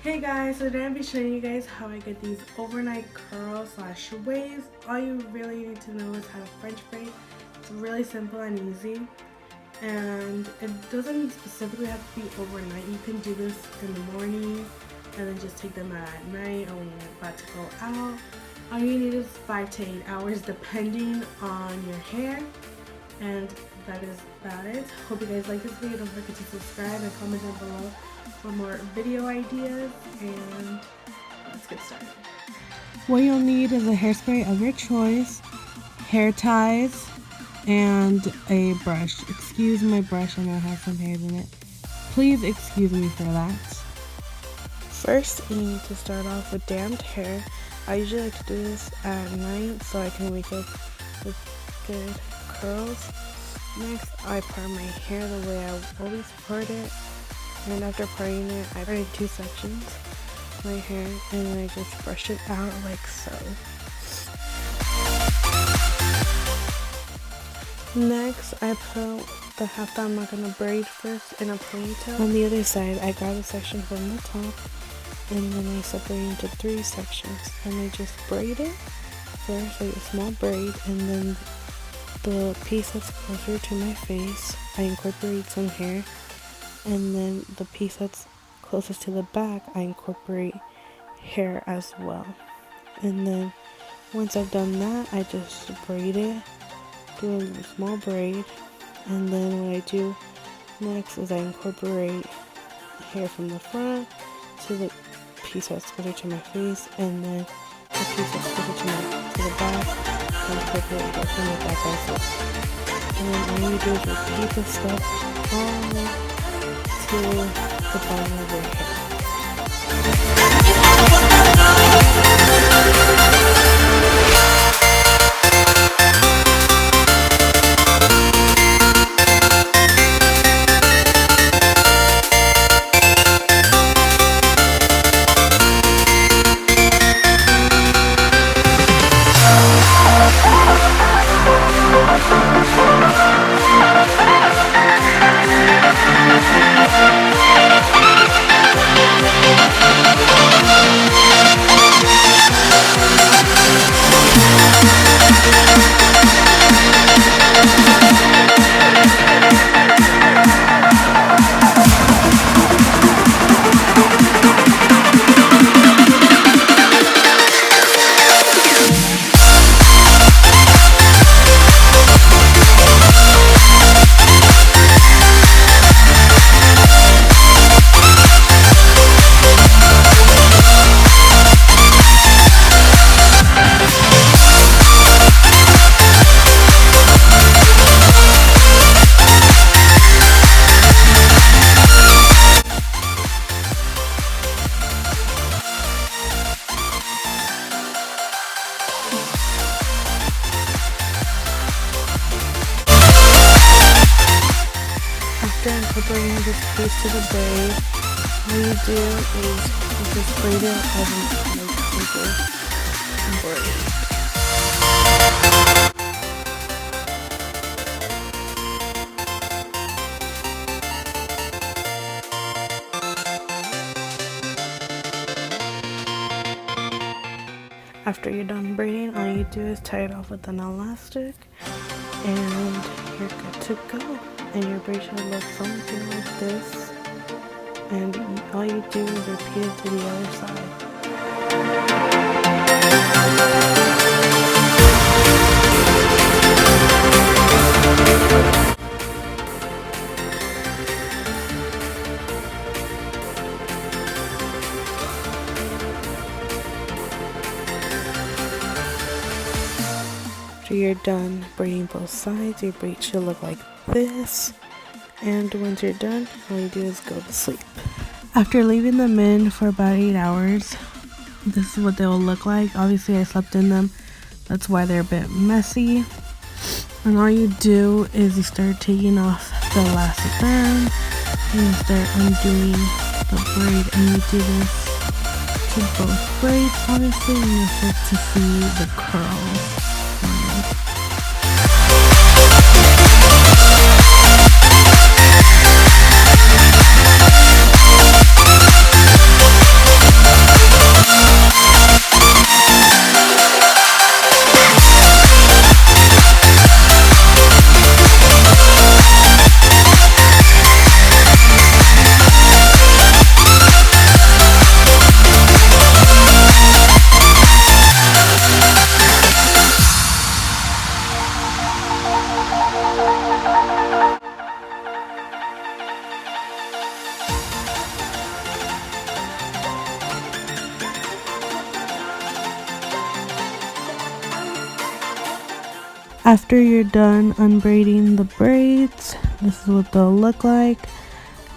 Hey guys, so today I'll be showing you guys how I get these overnight curls slash waves. All you really need to know is how to French braid. It's really simple and easy, and it doesn't specifically have to be overnight. You can do this in the morning and then just take them at night or when you're about to go out. All you need is 5 to 8 hours depending on your hair, and that is about it. Hope you guys like this video. Don't forget to subscribe and comment down below for more video ideas, and let's get started. What you'll need is a hairspray of your choice, hair ties, and a brush. Excuse my brush, I know it has some hairs in it. Please excuse me for that. First, you need to start off with damped hair. I usually like to do this at night so I can wake up with good curls. Next, I part my hair the way I always part it. And after parting it, I part in 2 sections my hair, and then I just brush it out like so. Next, I put the half that I'm not going to braid first in a ponytail. On the other side, I grab a section from the top, and then I separate it into 3 sections. And I just braid it first, like a small braid, and then the piece that's closer to my face, I incorporate some hair. And then the piece that's closest to the back, I incorporate hair as well. And then once I've done that, I just braid it, do a small braid. And then what I do next is I incorporate hair from the front to the piece that's closer to my face, and then the piece that's closer to the back, I incorporate hair from the back also. And then all you do is repeat this step all the way to the bottom of your hair. After incorporating this piece to the braid, what you do is you just braid it as a bigger braid. After you're done braiding, all you do is tie it off with an elastic, and you're good to go. And your braid should look something like this, and all you do is repeat it to the other side. After you're done braiding both sides, your braid should look like this, and once you're done, all you do is go to sleep. After leaving them in for about 8 hours, this is what they will look like. Obviously I slept in them, that's why they're a bit messy. And all you do is you start taking off the elastic band and you start undoing the braid, and you do this to both braids obviously, and you'll start to see the curls. After you're done unbraiding the braids, this is what they'll look like.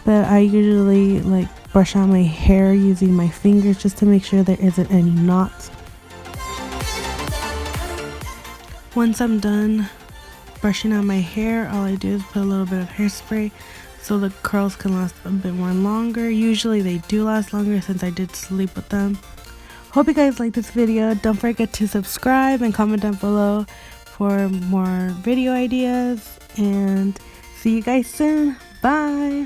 But I usually like brush out my hair using my fingers just to make sure there isn't any knots. Once I'm done brushing out my hair, all I do is put a little bit of hairspray so the curls can last a bit more longer. Usually they do last longer since I did sleep with them. Hope you guys like this video. Don't forget to subscribe and comment down below for more video ideas, and see you guys soon. Bye.